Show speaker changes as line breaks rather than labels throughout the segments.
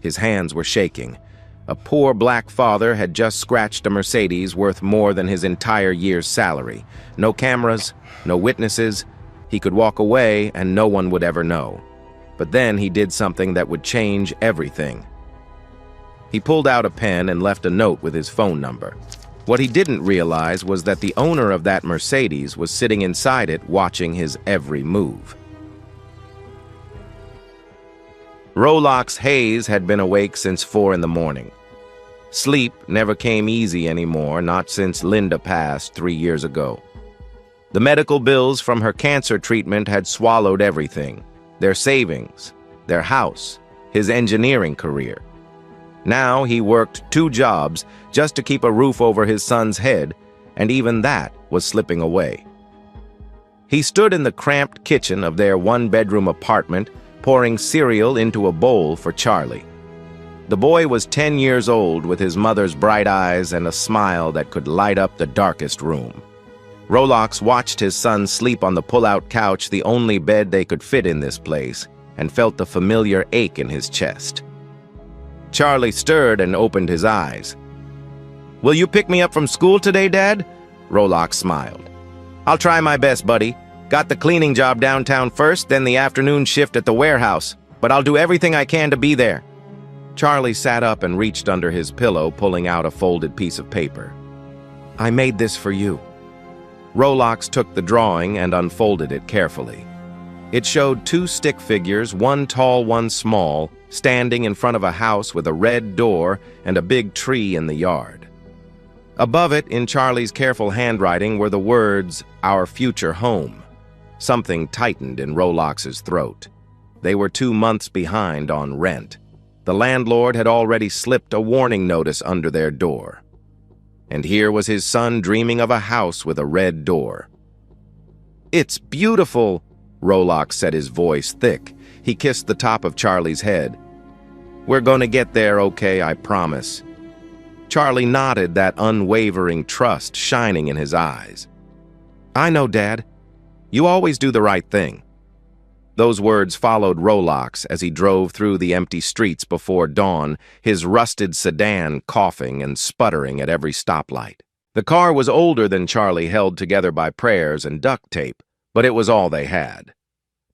His hands were shaking. A poor black father had just scratched a Mercedes worth more than his entire year's salary. No cameras, no witnesses. He could walk away and no one would ever know. But then he did something that would change everything. He pulled out a pen and left a note with his phone number. What he didn't realize was that the owner of that Mercedes was sitting inside it watching his every move. Rolox Hayes had been awake since 4 in the morning. Sleep never came easy anymore, not since Linda passed 3 years ago. The medical bills from her cancer treatment had swallowed everything. Their savings, their house, his engineering career. Now he worked 2 jobs just to keep a roof over his son's head, and even that was slipping away. He stood in the cramped kitchen of their 1-bedroom apartment, pouring cereal into a bowl for Charlie. The boy was 10 years old with his mother's bright eyes and a smile that could light up the darkest room. Rolox watched his son sleep on the pull-out couch, the only bed they could fit in this place, and felt the familiar ache in his chest. Charlie stirred and opened his eyes. "Will you pick me up from school today, Dad?" Rolox smiled. "I'll try my best, buddy. Got the cleaning job downtown first, then the afternoon shift at the warehouse, but I'll do everything I can to be there." Charlie sat up and reached under his pillow, pulling out a folded piece of paper. "I made this for you." Rolox took the drawing and unfolded it carefully. It showed 2 stick figures, one tall, one small, standing in front of a house with a red door and a big tree in the yard. Above it, in Charlie's careful handwriting, were the words, "Our future home." Something tightened in Rolox's throat. They were 2 months behind on rent. The landlord had already slipped a warning notice under their door. And here was his son dreaming of a house with a red door. "It's beautiful," Rolox said, his voice thick. He kissed the top of Charlie's head. "We're gonna get there, okay, I promise." Charlie nodded, that unwavering trust shining in his eyes. "I know, Dad. You always do the right thing." Those words followed Rolox as he drove through the empty streets before dawn, his rusted sedan coughing and sputtering at every stoplight. The car was older than Charlie, held together by prayers and duct tape, but it was all they had.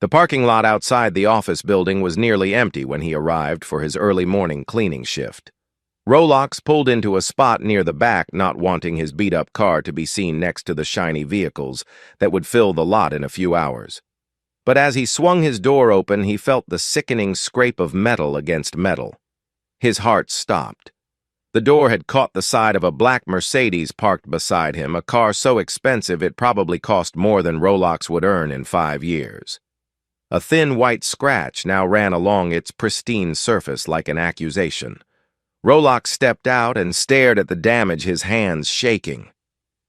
The parking lot outside the office building was nearly empty when he arrived for his early morning cleaning shift. Rolox pulled into a spot near the back, not wanting his beat-up car to be seen next to the shiny vehicles that would fill the lot in a few hours. But as he swung his door open, he felt the sickening scrape of metal against metal. His heart stopped. The door had caught the side of a black Mercedes parked beside him, a car so expensive it probably cost more than Rolox would earn in 5 years. A thin white scratch now ran along its pristine surface like an accusation. Rolox stepped out and stared at the damage, his hands shaking.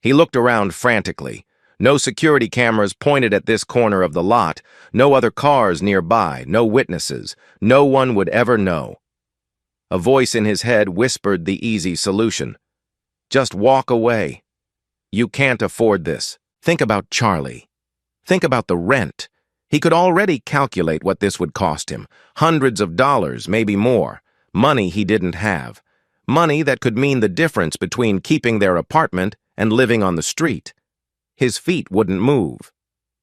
He looked around frantically. No security cameras pointed at this corner of the lot, no other cars nearby, no witnesses. No one would ever know. A voice in his head whispered the easy solution. "Just walk away. You can't afford this. Think about Charlie. Think about the rent." He could already calculate what this would cost him. Hundreds of dollars, maybe more. Money he didn't have. Money that could mean the difference between keeping their apartment and living on the street. His feet wouldn't move.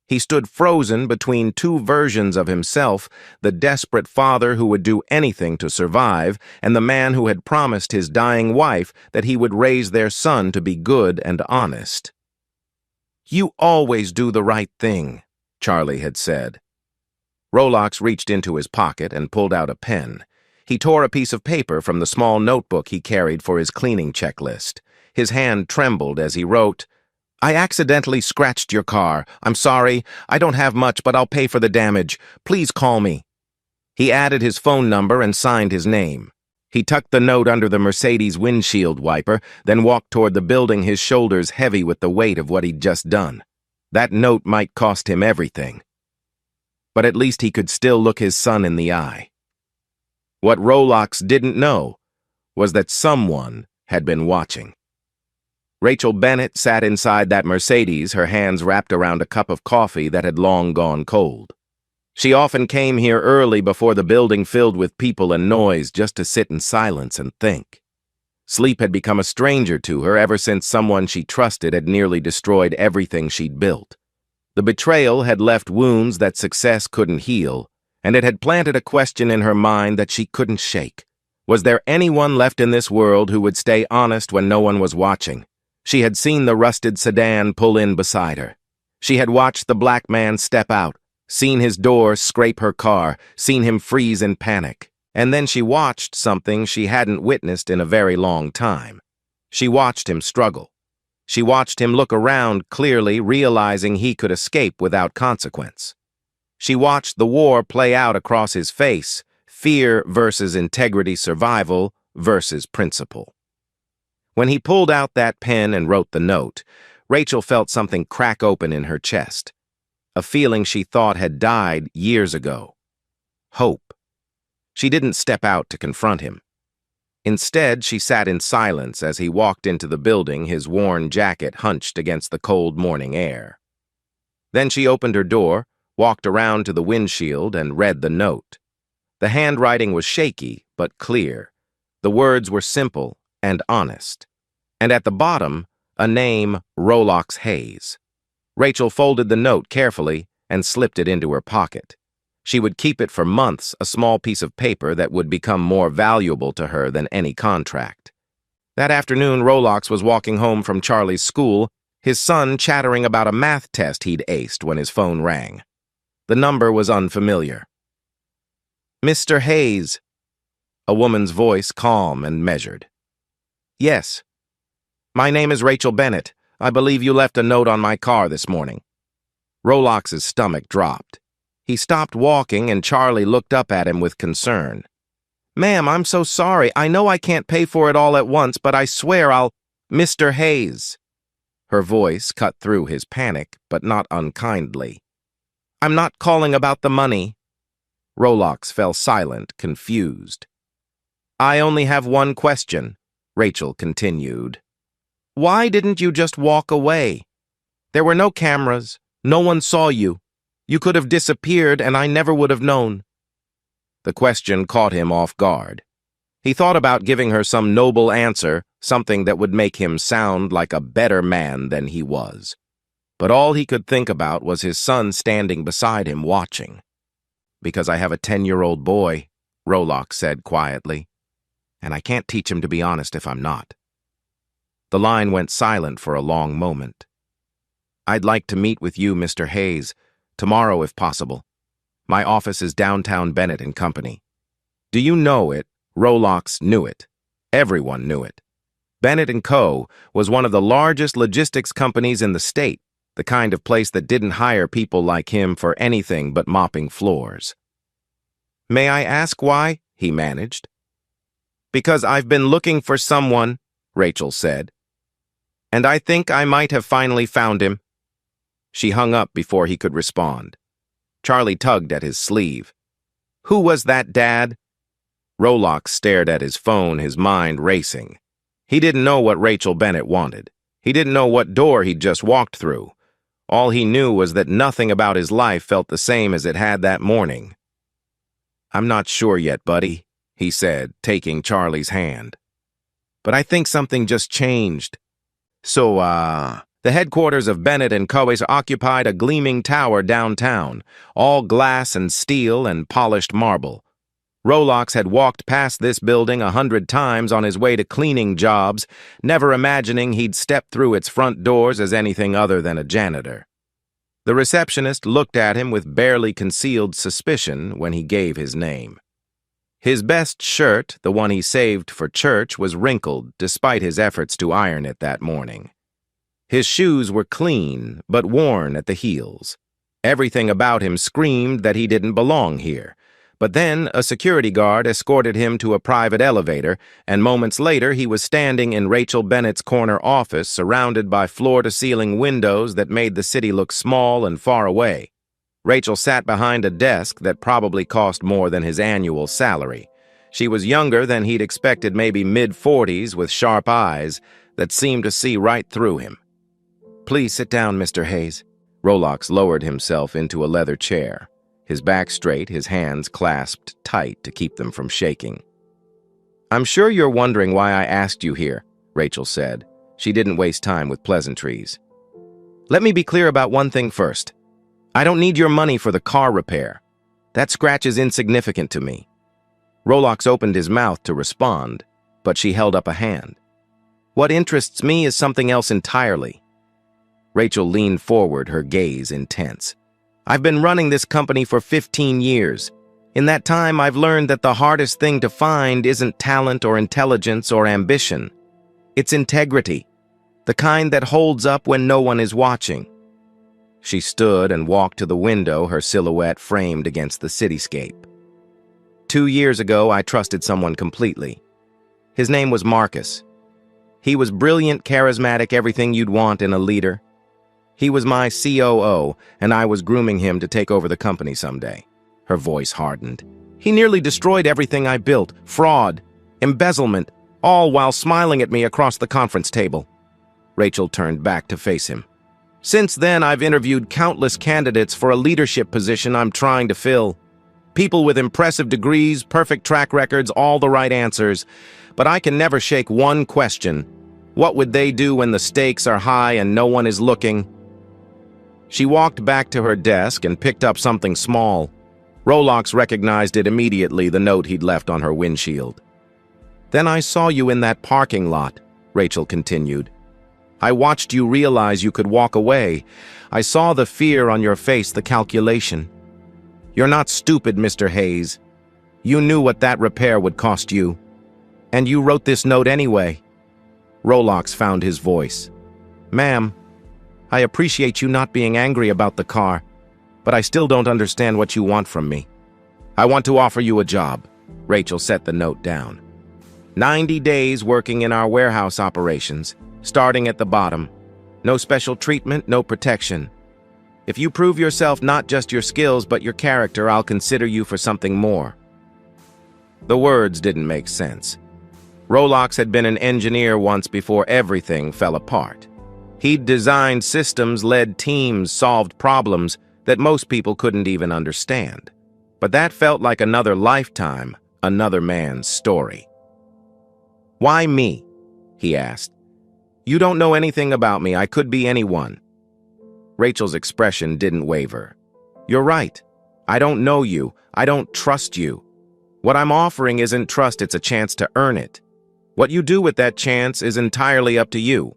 He stood frozen between 2 versions of himself, the desperate father who would do anything to survive, and the man who had promised his dying wife that he would raise their son to be good and honest. "You always do the right thing," Charlie had said. Rolox reached into his pocket and pulled out a pen. He tore a piece of paper from the small notebook he carried for his cleaning checklist. His hand trembled as he wrote, "I accidentally scratched your car. I'm sorry. I don't have much, but I'll pay for the damage. Please call me." He added his phone number and signed his name. He tucked the note under the Mercedes windshield wiper, then walked toward the building, his shoulders heavy with the weight of what he'd just done. That note might cost him everything. But at least he could still look his son in the eye. What Rolox didn't know was that someone had been watching. Rachel Bennett sat inside that Mercedes, her hands wrapped around a cup of coffee that had long gone cold. She often came here early before the building filled with people and noise just to sit in silence and think. Sleep had become a stranger to her ever since someone she trusted had nearly destroyed everything she'd built. The betrayal had left wounds that success couldn't heal, and it had planted a question in her mind that she couldn't shake. Was there anyone left in this world who would stay honest when no one was watching? She had seen the rusted sedan pull in beside her. She had watched the black man step out, seen his door scrape her car, seen him freeze in panic. And then she watched something she hadn't witnessed in a very long time. She watched him struggle. She watched him look around clearly, realizing he could escape without consequence. She watched the war play out across his face, fear versus integrity, survival versus principle. When he pulled out that pen and wrote the note, Rachel felt something crack open in her chest. A feeling she thought had died years ago. Hope. She didn't step out to confront him. Instead, she sat in silence as he walked into the building, his worn jacket hunched against the cold morning air. Then she opened her door, walked around to the windshield, and read the note. The handwriting was shaky, but clear. The words were simple and honest. And at the bottom, a name, Rolox Hayes. Rachel folded the note carefully and slipped it into her pocket. She would keep it for months, a small piece of paper that would become more valuable to her than any contract. That afternoon, Rolox was walking home from Charlie's school, his son chattering about a math test he'd aced when his phone rang. The number was unfamiliar. "Mr. Hayes." A woman's voice, calm and measured. "Yes. My name is Rachel Bennett. I believe you left a note on my car this morning." Rolox's stomach dropped. He stopped walking, and Charlie looked up at him with concern. "Ma'am, I'm so sorry. I know I can't pay for it all at once, but I swear I'll—" "Mr. Hayes." Her voice cut through his panic, but not unkindly. "I'm not calling about the money." Rolox fell silent, confused. "I only have one question," Rachel continued. "Why didn't you just walk away? There were no cameras. No one saw you. You could have disappeared, and I never would have known." The question caught him off guard. He thought about giving her some noble answer, something that would make him sound like a better man than he was. But all he could think about was his son standing beside him watching. "Because I have a 10-year-old boy," Rolox said quietly, "and I can't teach him to be honest if I'm not." The line went silent for a long moment. "I'd like to meet with you, Mr. Hayes, tomorrow if possible. My office is downtown Bennett and Company." Do you know it? Rolox knew it. Everyone knew it. Bennett & Co. was one of the largest logistics companies in the state, the kind of place that didn't hire people like him for anything but mopping floors. "May I ask why?" he managed. "Because I've been looking for someone," Rachel said. "And I think I might have finally found him." She hung up before he could respond. Charlie tugged at his sleeve. "Who was that, Dad?" Rolox stared at his phone, his mind racing. He didn't know what Rachel Bennett wanted. He didn't know what door he'd just walked through. All he knew was that nothing about his life felt the same as it had that morning. "I'm not sure yet, buddy," he said, taking Charlie's hand. "But I think something just changed." The headquarters of Bennett & Co. occupied a gleaming tower downtown, all glass and steel and polished marble. Rolox had walked past this building 100 times on his way to cleaning jobs, never imagining he'd step through its front doors as anything other than a janitor. The receptionist looked at him with barely concealed suspicion when he gave his name. His best shirt, the one he saved for church, was wrinkled despite his efforts to iron it that morning. His shoes were clean, but worn at the heels. Everything about him screamed that he didn't belong here. But then a security guard escorted him to a private elevator, and moments later he was standing in Rachel Bennett's corner office, surrounded by floor-to-ceiling windows that made the city look small and far away. Rachel sat behind a desk that probably cost more than his annual salary. She was younger than he'd expected, maybe mid-40s, with sharp eyes that seemed to see right through him. "Please sit down, Mr. Hayes." Rolox lowered himself into a leather chair. his back straight, his hands clasped tight to keep them from shaking. "I'm sure you're wondering why I asked you here," Rachel said. She didn't waste time with pleasantries. "Let me be clear about one thing first. I don't need your money for the car repair. That scratch is insignificant to me." Rolox opened his mouth to respond, but she held up a hand. "What interests me is something else entirely." Rachel leaned forward, her gaze intense. "I've been running this company for 15 years. In that time, I've learned that the hardest thing to find isn't talent or intelligence or ambition. It's integrity, the kind that holds up when no one is watching." She stood and walked to the window, her silhouette framed against the cityscape. 2 years ago, I trusted someone completely. His name was Marcus. He was brilliant, charismatic, everything you'd want in a leader. He was my COO, and I was grooming him to take over the company someday. Her voice hardened. He nearly destroyed everything I built, fraud, embezzlement, all while smiling at me across the conference table. Rachel turned back to face him. "Since then, I've interviewed countless candidates for a leadership position I'm trying to fill. People with impressive degrees, perfect track records, all the right answers. But I can never shake one question. What would they do when the stakes are high and no one is looking?" She walked back to her desk and picked up something small. Rolox recognized it immediately, the note he'd left on her windshield. "Then I saw you in that parking lot," Rachel continued. "I watched you realize you could walk away. I saw the fear on your face, the calculation. You're not stupid, Mr. Hayes. You knew what that repair would cost you. And you wrote this note anyway." Rolox found his voice. "Ma'am, I appreciate you not being angry about the car, but I still don't understand what you want from me. I want to offer you a job." Rachel set the note down. 90 days working in our warehouse operations, starting at the bottom. No special treatment, no protection. If you prove yourself, not just your skills, but your character, I'll consider you for something more. The words didn't make sense. Rolox had been an engineer once before everything fell apart. He'd designed systems, led teams, solved problems that most people couldn't even understand. But that felt like another lifetime, another man's story. "Why me?" he asked. "You don't know anything about me. I could be anyone." Rachel's expression didn't waver. "You're right. I don't know you. I don't trust you. What I'm offering isn't trust, it's a chance to earn it. What you do with that chance is entirely up to you."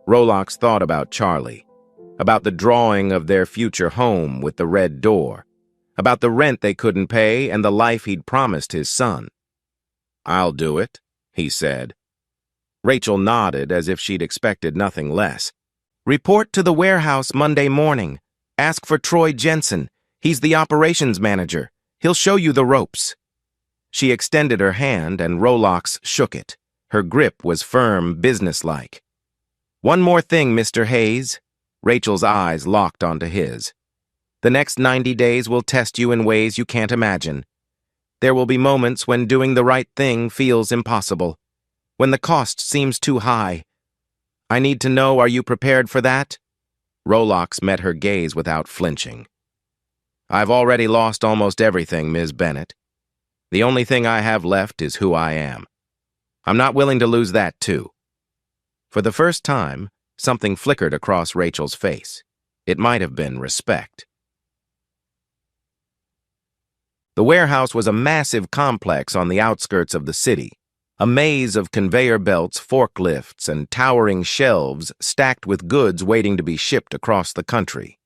Rolox thought about Charlie, about the drawing of their future home with the red door, about the rent they couldn't pay and the life he'd promised his son. "I'll do it," he said. Rachel nodded as if she'd expected nothing less. "Report to the warehouse Monday morning. Ask for Troy Jensen. He's the operations manager. He'll show you the ropes." She extended her hand and Rolox shook it. Her grip was firm, businesslike. "One more thing, Mr. Hayes." Rachel's eyes locked onto his. "The next 90 days will test you in ways you can't imagine. There will be moments when doing the right thing feels impossible, when the cost seems too high. I need to know, are you prepared for that?" Rolox met her gaze without flinching. "I've already lost almost everything, Ms. Bennett. The only thing I have left is who I am. I'm not willing to lose that, too." For the first time, something flickered across Rachel's face. It might have been respect. The warehouse was a massive complex on the outskirts of the city, a maze of conveyor belts, forklifts, and towering shelves stacked with goods waiting to be shipped across the country.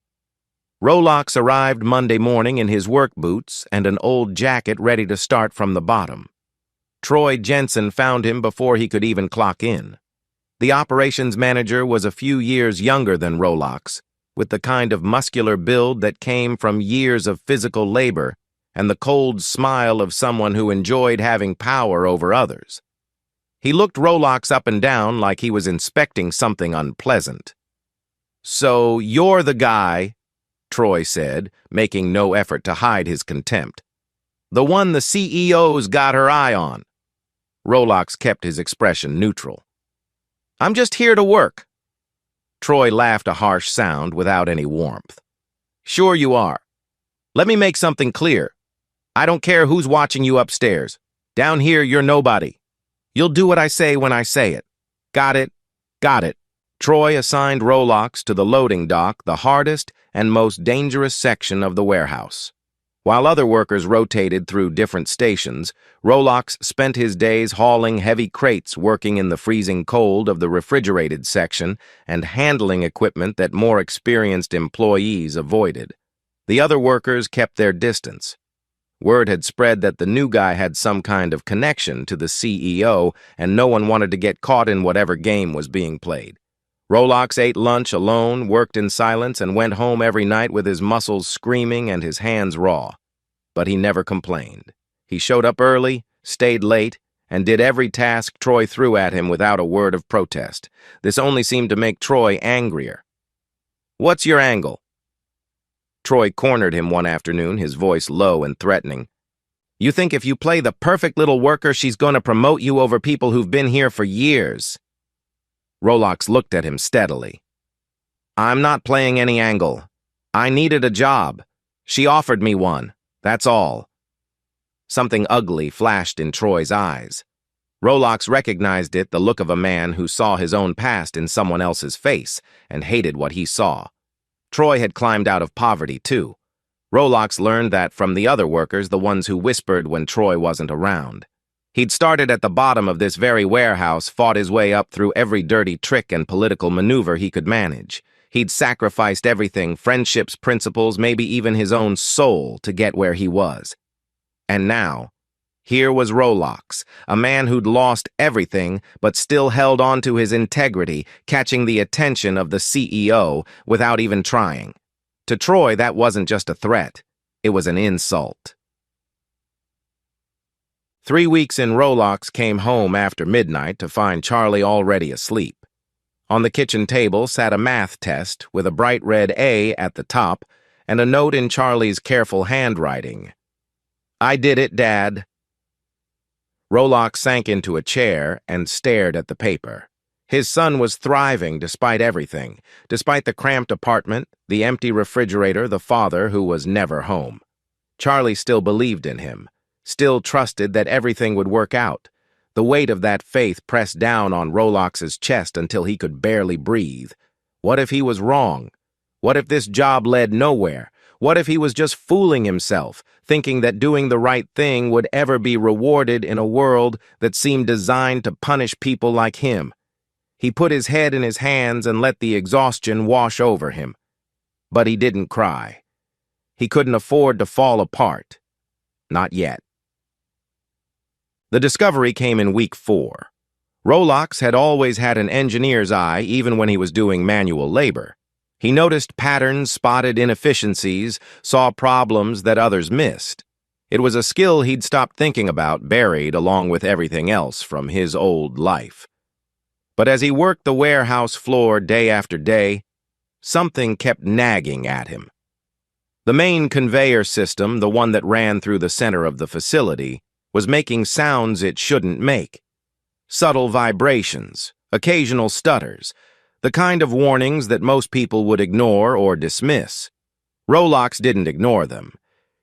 Rolox arrived Monday morning in his work boots and an old jacket ready to start from the bottom. Troy Jensen found him before he could even clock in. The operations manager was a few years younger than Rolox, with the kind of muscular build that came from years of physical labor and the cold smile of someone who enjoyed having power over others. He looked Rolox up and down like he was inspecting something unpleasant. "So you're the guy," Troy said, making no effort to hide his contempt. "The one the CEO's got her eye on." Rolox kept his expression neutral. "I'm just here to work." Troy laughed a harsh sound without any warmth. "Sure you are. Let me make something clear. I don't care who's watching you upstairs. Down here, you're nobody. You'll do what I say when I say it. Got it? Got it. Troy assigned Rolox to the loading dock, the hardest and most dangerous section of the warehouse. While other workers rotated through different stations, Rolox spent his days hauling heavy crates, working in the freezing cold of the refrigerated section and handling equipment that more experienced employees avoided. The other workers kept their distance. Word had spread that the new guy had some kind of connection to the CEO, and no one wanted to get caught in whatever game was being played. Rolox ate lunch alone, worked in silence, and went home every night with his muscles screaming and his hands raw. But he never complained. He showed up early, stayed late, and did every task Troy threw at him without a word of protest. This only seemed to make Troy angrier. "What's your angle?" Troy cornered him one afternoon, his voice low and threatening. "You think if you play the perfect little worker, she's going to promote you over people who've been here for years?" Rolox looked at him steadily. "I'm not playing any angle. I needed a job. She offered me one. That's all." Something ugly flashed in Troy's eyes. Rolox recognized it, the look of a man who saw his own past in someone else's face and hated what he saw. Troy had climbed out of poverty, too. Rolox learned that from the other workers, the ones who whispered when Troy wasn't around. He'd started at the bottom of this very warehouse, fought his way up through every dirty trick and political maneuver he could manage. He'd sacrificed everything, friendships, principles, maybe even his own soul, to get where he was. And now, here was Rolox, a man who'd lost everything but still held on to his integrity, catching the attention of the CEO without even trying. To Troy, that wasn't just a threat. It was an insult. 3 weeks in, Rolox came home after midnight to find Charlie already asleep. On the kitchen table sat a math test with a bright red A at the top and a note in Charlie's careful handwriting. "I did it, Dad." Rolox sank into a chair and stared at the paper. His son was thriving despite everything, despite the cramped apartment, the empty refrigerator, the father who was never home. Charlie still believed in him, still trusted that everything would work out. The weight of that faith pressed down on Rolox's chest until he could barely breathe. What if he was wrong? What if this job led nowhere? What if he was just fooling himself, thinking that doing the right thing would ever be rewarded in a world that seemed designed to punish people like him? He put his head in his hands and let the exhaustion wash over him. But he didn't cry. He couldn't afford to fall apart. Not yet. The discovery came in week 4. Rolox had always had an engineer's eye even when he was doing manual labor. He noticed patterns, spotted inefficiencies, saw problems that others missed. It was a skill he'd stopped thinking about, buried along with everything else from his old life. But as he worked the warehouse floor day after day, something kept nagging at him. The main conveyor system, the one that ran through the center of the facility, was making sounds it shouldn't make. Subtle vibrations, occasional stutters, the kind of warnings that most people would ignore or dismiss. Rolox didn't ignore them.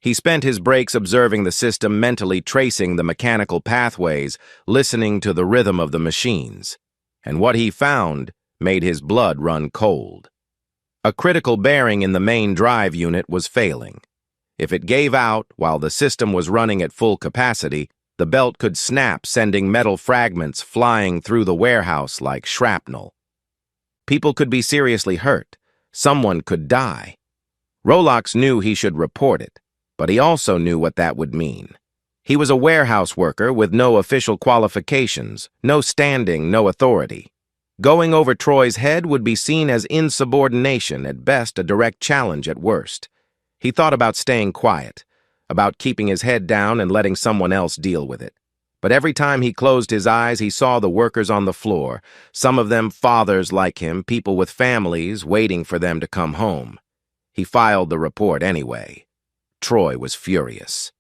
He spent his breaks observing the system, mentally tracing the mechanical pathways, listening to the rhythm of the machines. And what he found made his blood run cold. A critical bearing in the main drive unit was failing. If it gave out while the system was running at full capacity, the belt could snap, sending metal fragments flying through the warehouse like shrapnel. People could be seriously hurt. Someone could die. Rolox knew he should report it, but he also knew what that would mean. He was a warehouse worker with no official qualifications, no standing, no authority. Going over Troy's head would be seen as insubordination, at best a direct challenge at worst. He thought about staying quiet, about keeping his head down and letting someone else deal with it. But every time he closed his eyes, he saw the workers on the floor, some of them fathers like him, people with families waiting for them to come home. He filed the report anyway. Troy was furious.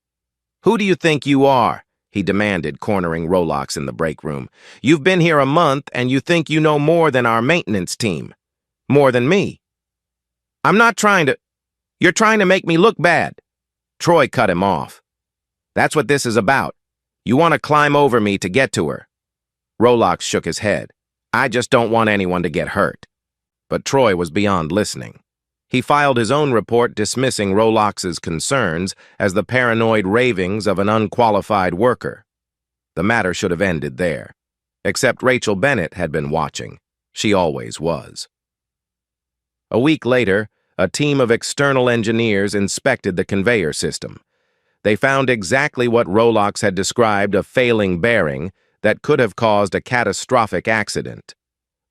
"Who do you think you are?" he demanded, cornering Rolox in the break room. "You've been here a month, and you think you know more than our maintenance team. More than me. I'm not trying to... You're trying to make me look bad. Troy cut him off. "That's what this is about. You want to climb over me to get to her." Rolox shook his head. "I just don't want anyone to get hurt." But Troy was beyond listening. He filed his own report dismissing Rolox's concerns as the paranoid ravings of an unqualified worker. The matter should have ended there. Except Rachel Bennett had been watching. She always was. A week later, a team of external engineers inspected the conveyor system. They found exactly what Rolox had described, a failing bearing that could have caused a catastrophic accident.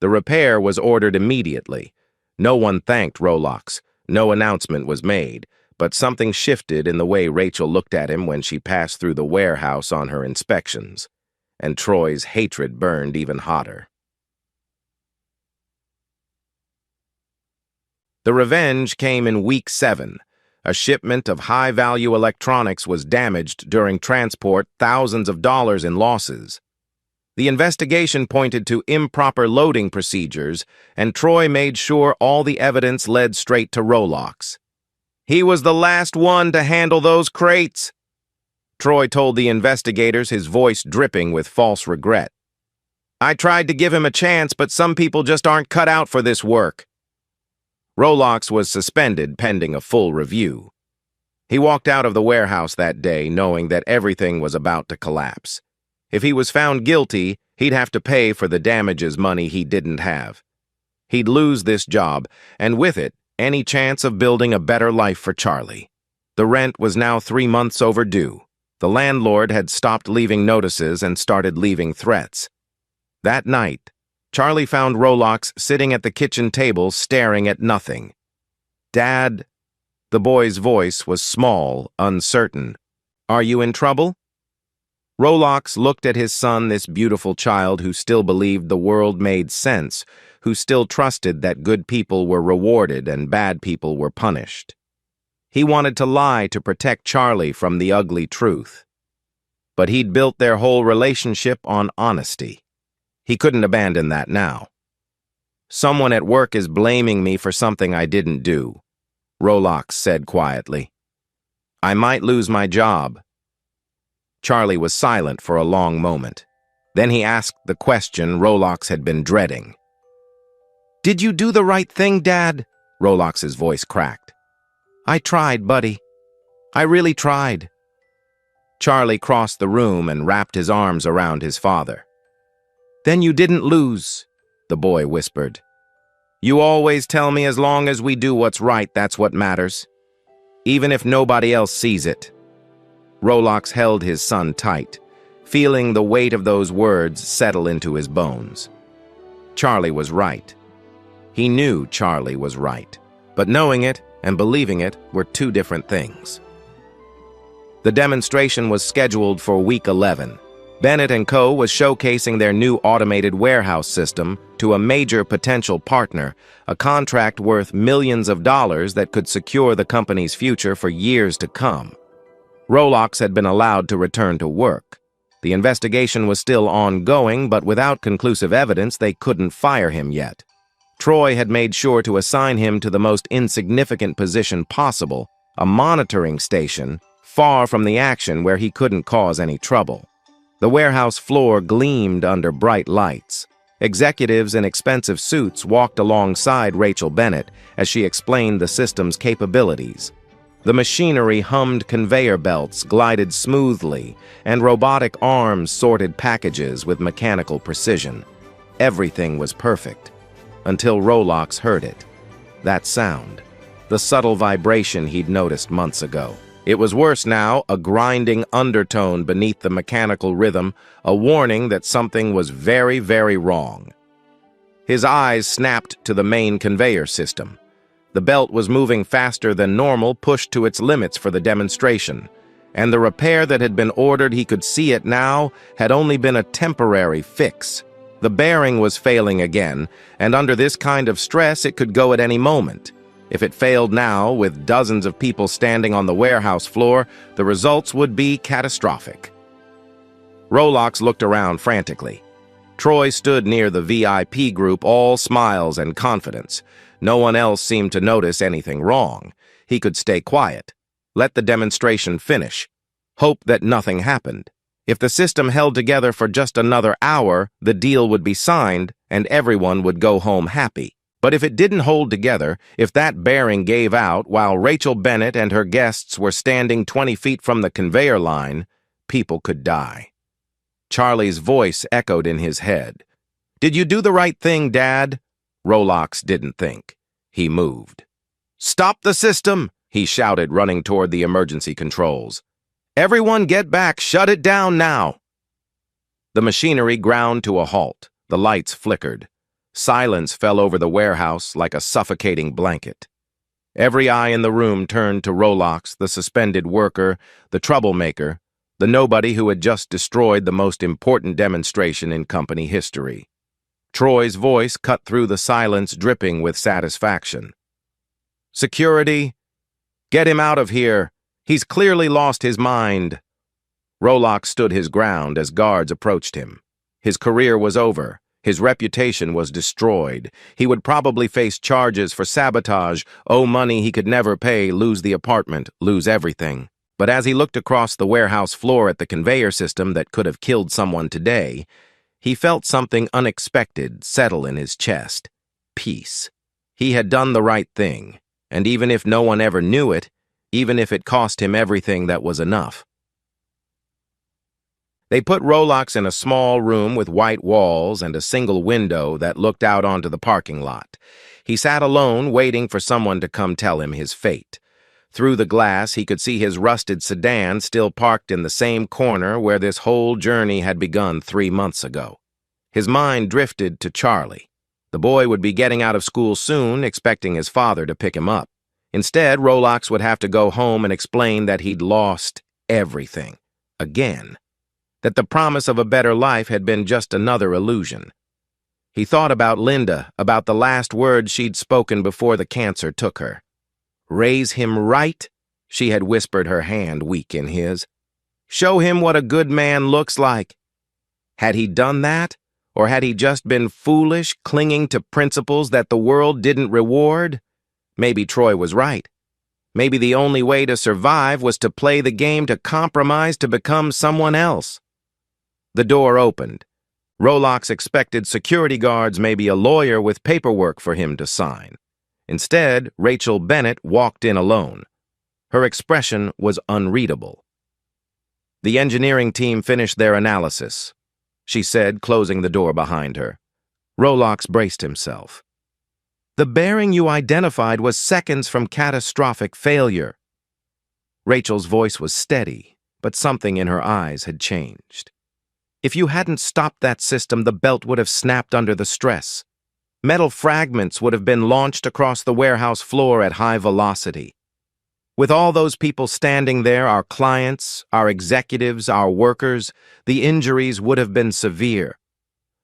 The repair was ordered immediately. No one thanked Rolox. No announcement was made, but something shifted in the way Rachel looked at him when she passed through the warehouse on her inspections, and Troy's hatred burned even hotter. The revenge came in week 7. A shipment of high-value electronics was damaged during transport, thousands of dollars in losses. The investigation pointed to improper loading procedures, and Troy made sure all the evidence led straight to Rolox. "He was the last one to handle those crates," Troy told the investigators, his voice dripping with false regret. "I tried to give him a chance, but some people just aren't cut out for this work." Rolox was suspended pending a full review. He walked out of the warehouse that day knowing that everything was about to collapse. If he was found guilty, he'd have to pay for the damages money he didn't have. He'd lose this job, and with it, any chance of building a better life for Charlie. The rent was now 3 months overdue. The landlord had stopped leaving notices and started leaving threats. That night, Charlie found Rolox sitting at the kitchen table staring at nothing. "Dad," the boy's voice was small, uncertain. "Are you in trouble?" Rolox looked at his son, this beautiful child who still believed the world made sense, who still trusted that good people were rewarded and bad people were punished. He wanted to lie to protect Charlie from the ugly truth. But he'd built their whole relationship on honesty. He couldn't abandon that now. "Someone at work is blaming me for something I didn't do," Rolox said quietly. "I might lose my job." Charlie was silent for a long moment. Then he asked the question Rolox had been dreading. "Did you do the right thing, Dad?" Rolox's voice cracked. "I tried, buddy. I really tried." Charlie crossed the room and wrapped his arms around his father. "Then you didn't lose," the boy whispered. "You always tell me as long as we do what's right, that's what matters. Even if nobody else sees it." Rolox held his son tight, feeling the weight of those words settle into his bones. Charlie was right. He knew Charlie was right, but knowing it and believing it were two different things. The demonstration was scheduled for week 11. Bennett & Co. was showcasing their new automated warehouse system to a major potential partner, a contract worth millions of dollars that could secure the company's future for years to come. Rolox had been allowed to return to work. The investigation was still ongoing, but without conclusive evidence, they couldn't fire him yet. Troy had made sure to assign him to the most insignificant position possible, a monitoring station, far from the action where he couldn't cause any trouble. The warehouse floor gleamed under bright lights. Executives in expensive suits walked alongside Rachel Bennett as she explained the system's capabilities. The machinery hummed, conveyor belts glided smoothly, and robotic arms sorted packages with mechanical precision. Everything was perfect, until Rolox heard it. That sound, the subtle vibration he'd noticed months ago. It was worse now, a grinding undertone beneath the mechanical rhythm, a warning that something was very, very wrong. His eyes snapped to the main conveyor system. The belt was moving faster than normal, pushed to its limits for the demonstration. And the repair that had been ordered, he could see it now, had only been a temporary fix. The bearing was failing again, and under this kind of stress, it could go at any moment. If it failed now, with dozens of people standing on the warehouse floor, the results would be catastrophic. Rolox looked around frantically. Troy stood near the VIP group, all smiles and confidence. No one else seemed to notice anything wrong. He could stay quiet. Let the demonstration finish. Hope that nothing happened. If the system held together for just another hour, the deal would be signed and everyone would go home happy. But if it didn't hold together, if that bearing gave out while Rachel Bennett and her guests were standing 20 feet from the conveyor line, people could die. Charlie's voice echoed in his head. "Did you do the right thing, Dad?" Rolox didn't think. He moved. "Stop the system!" he shouted, running toward the emergency controls. "Everyone get back! Shut it down now!" The machinery ground to a halt. The lights flickered. Silence fell over the warehouse like a suffocating blanket. Every eye in the room turned to Rolox, the suspended worker, the troublemaker, the nobody who had just destroyed the most important demonstration in company history. Troy's voice cut through the silence, dripping with satisfaction. "Security, get him out of here. He's clearly lost his mind." Rolox stood his ground as guards approached him. His career was over. His reputation was destroyed. He would probably face charges for sabotage, owe money he could never pay, lose the apartment, lose everything. But as he looked across the warehouse floor at the conveyor system that could have killed someone today, he felt something unexpected settle in his chest. Peace. He had done the right thing, and even if no one ever knew it, even if it cost him everything, that was enough. They put Rolox in a small room with white walls and a single window that looked out onto the parking lot. He sat alone, waiting for someone to come tell him his fate. Through the glass, he could see his rusted sedan still parked in the same corner where this whole journey had begun 3 months ago. His mind drifted to Charlie. The boy would be getting out of school soon, expecting his father to pick him up. Instead, Rolox would have to go home and explain that he'd lost everything. Again. That the promise of a better life had been just another illusion. He thought about Linda, about the last words she'd spoken before the cancer took her. "Raise him right," she had whispered, her hand weak in his. "Show him what a good man looks like." Had he done that? Or had he just been foolish, clinging to principles that the world didn't reward? Maybe Troy was right. Maybe the only way to survive was to play the game, to compromise, to become someone else. The door opened. Rolox expected security guards, maybe a lawyer with paperwork for him to sign. Instead, Rachel Bennett walked in alone. Her expression was unreadable. "The engineering team finished their analysis," she said, closing the door behind her. Rolox braced himself. "The bearing you identified was seconds from catastrophic failure." Rachel's voice was steady, but something in her eyes had changed. "If you hadn't stopped that system, the belt would have snapped under the stress. Metal fragments would have been launched across the warehouse floor at high velocity. With all those people standing there, our clients, our executives, our workers, the injuries would have been severe.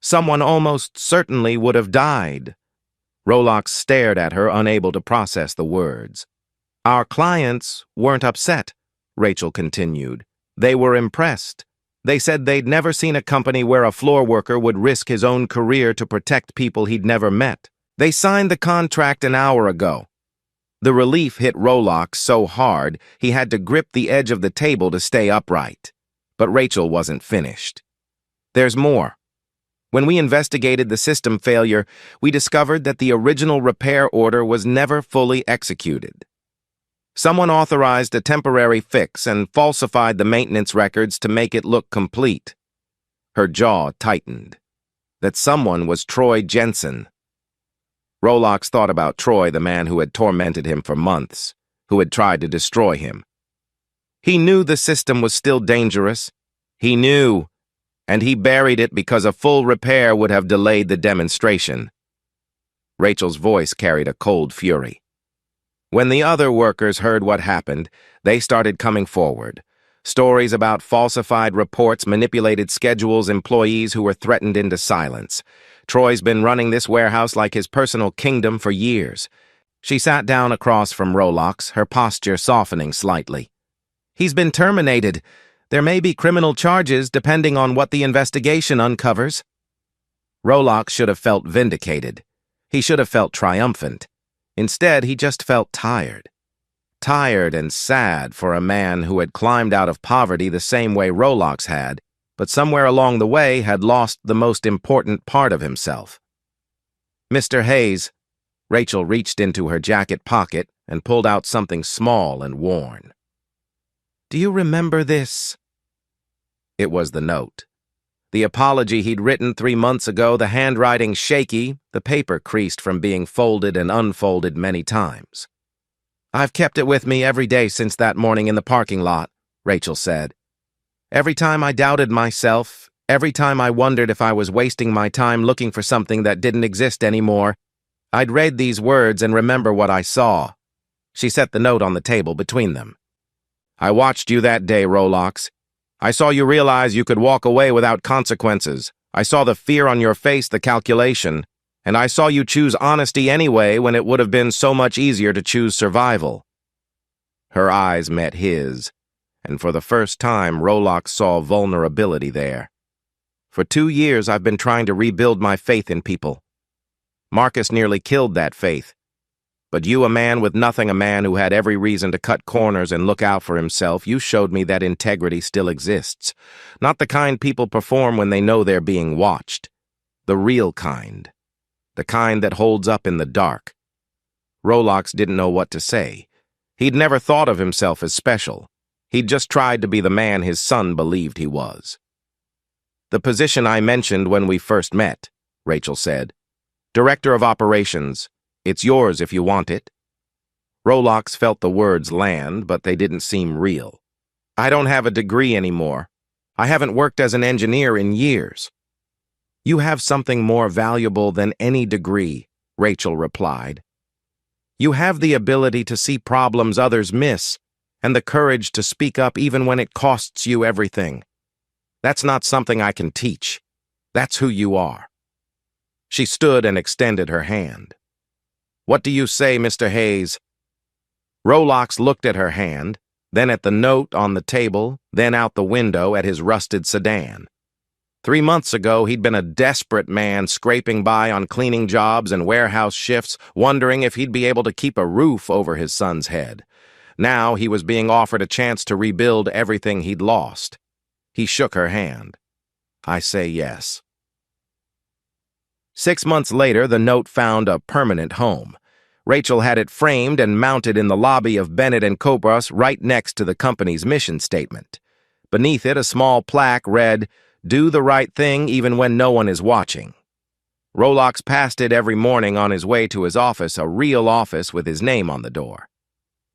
Someone almost certainly would have died." Rolox stared at her, unable to process the words. "Our clients weren't upset," Rachel continued. "They were impressed. They said they'd never seen a company where a floor worker would risk his own career to protect people he'd never met. They signed the contract an hour ago." The relief hit Rolox so hard he had to grip the edge of the table to stay upright. But Rachel wasn't finished. "There's more. When we investigated the system failure, we discovered that the original repair order was never fully executed. Someone authorized a temporary fix and falsified the maintenance records to make it look complete." Her jaw tightened. That someone was Troy Jensen. Rolox thought about Troy, the man who had tormented him for months, who had tried to destroy him. He knew the system was still dangerous. He knew, and he buried it because a full repair would have delayed the demonstration. Rachel's voice carried a cold fury. When the other workers heard what happened, they started coming forward. Stories about falsified reports, manipulated schedules, employees who were threatened into silence. Troy's been running this warehouse like his personal kingdom for years. She sat down across from Rolox, her posture softening slightly. "He's been terminated. There may be criminal charges depending on what the investigation uncovers." Rolox should have felt vindicated. He should have felt triumphant. Instead, he just felt tired. tired and sad for a man who had climbed out of poverty the same way Rolox had, but somewhere along the way had lost the most important part of himself. "Mr. Hayes," Rachel reached into her jacket pocket and pulled out something small and worn. "Do you remember this?" It was the note. The apology he'd written 3 months ago, the handwriting shaky, the paper creased from being folded and unfolded many times. "I've kept it with me every day since that morning in the parking lot," Rachel said. "Every time I doubted myself, every time I wondered if I was wasting my time looking for something that didn't exist anymore, I'd read these words and remember what I saw." She set the note on the table between them. "I watched you that day, Rolox. I saw you realize you could walk away without consequences. I saw the fear on your face, the calculation, and I saw you choose honesty anyway when it would have been so much easier to choose survival." Her eyes met his, and for the first time, Rolox saw vulnerability there. "For 2 years, I've been trying to rebuild my faith in people. Marcus nearly killed that faith. But you, a man with nothing, a man who had every reason to cut corners and look out for himself, you showed me that integrity still exists. Not the kind people perform when they know they're being watched. The real kind. The kind that holds up in the dark." Rolox didn't know what to say. He'd never thought of himself as special. He'd just tried to be the man his son believed he was. "The position I mentioned when we first met," Rachel said. "Director of Operations. It's yours if you want it." Rolox felt the words land, but they didn't seem real. "I don't have a degree anymore. I haven't worked as an engineer in years." "You have something more valuable than any degree," Rachel replied. "You have the ability to see problems others miss, and the courage to speak up even when it costs you everything. That's not something I can teach. That's who you are." She stood and extended her hand. "What do you say, Mr. Hayes?" Rolox looked at her hand, then at the note on the table, then out the window at his rusted sedan. 3 months ago, he'd been a desperate man scraping by on cleaning jobs and warehouse shifts, wondering if he'd be able to keep a roof over his son's head. Now he was being offered a chance to rebuild everything he'd lost. He shook her hand. "I say yes." 6 months later, the note found a permanent home. Rachel had it framed and mounted in the lobby of Bennett & Cobras right next to the company's mission statement. Beneath it, a small plaque read, "Do the right thing even when no one is watching." Rolox passed it every morning on his way to his office, a real office with his name on the door.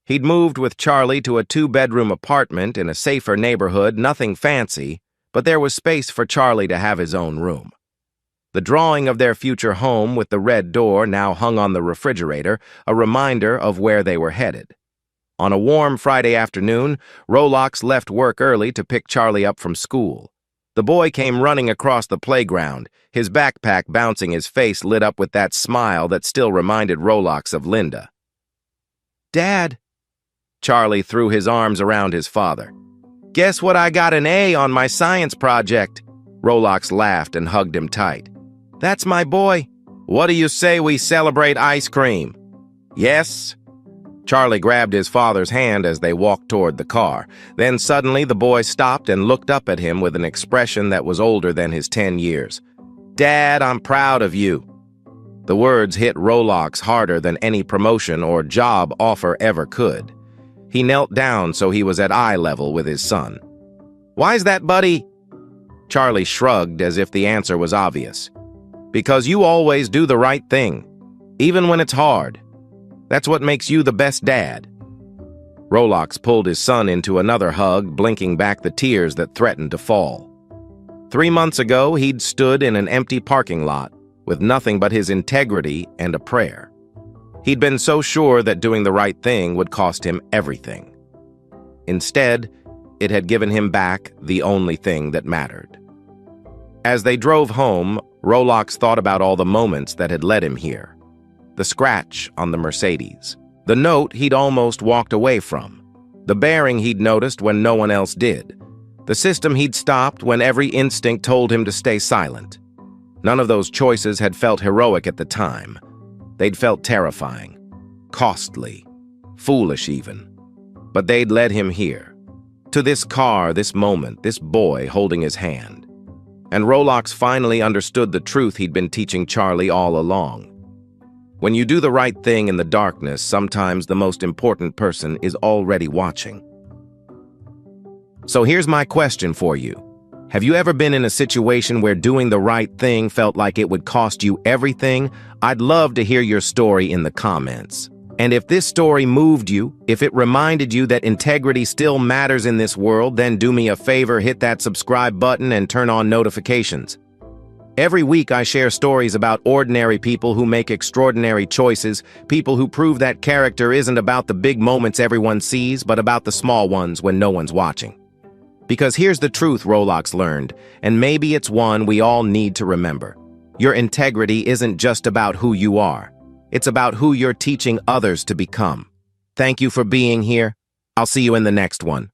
He'd moved with Charlie to a 2-bedroom apartment in a safer neighborhood, nothing fancy, but there was space for Charlie to have his own room. The drawing of their future home with the red door now hung on the refrigerator, a reminder of where they were headed. On a warm Friday afternoon, Rolox left work early to pick Charlie up from school. The boy came running across the playground, his backpack bouncing, his face lit up with that smile that still reminded Rolox of Linda. "Dad," Charlie threw his arms around his father. "Guess what? I got an A on my science project." Rolox laughed and hugged him tight. "That's my boy. What do you say we celebrate ice cream?" "Yes." Charlie grabbed his father's hand as they walked toward the car. Then suddenly the boy stopped and looked up at him with an expression that was older than his 10 years. "Dad, I'm proud of you." The words hit Rolox harder than any promotion or job offer ever could. He knelt down so he was at eye level with his son. "Why's that, buddy?" Charlie shrugged as if the answer was obvious. "Because you always do the right thing, even when it's hard. That's what makes you the best dad." Rolox pulled his son into another hug, blinking back the tears that threatened to fall. 3 months ago, he'd stood in an empty parking lot with nothing but his integrity and a prayer. He'd been so sure that doing the right thing would cost him everything. Instead, it had given him back the only thing that mattered. As they drove home, Rolox thought about all the moments that had led him here. The scratch on the Mercedes. The note he'd almost walked away from. The bearing he'd noticed when no one else did. The system he'd stopped when every instinct told him to stay silent. None of those choices had felt heroic at the time. They'd felt terrifying, costly, foolish even. but they'd led him here. To this car, this moment, this boy holding his hand. And Rolox finally understood the truth he'd been teaching Charlie all along. When you do the right thing in the darkness, sometimes the most important person is already watching. So here's my question for you. Have you ever been in a situation where doing the right thing felt like it would cost you everything? I'd love to hear your story in the comments. And if this story moved you, if it reminded you that integrity still matters in this world, then do me a favor, hit that subscribe button and turn on notifications. Every week I share stories about ordinary people who make extraordinary choices, people who prove that character isn't about the big moments everyone sees, but about the small ones when no one's watching. Because here's the truth Rolox learned, and maybe it's one we all need to remember. Your integrity isn't just about who you are. It's about who you're teaching others to become. Thank you for being here. I'll see you in the next one.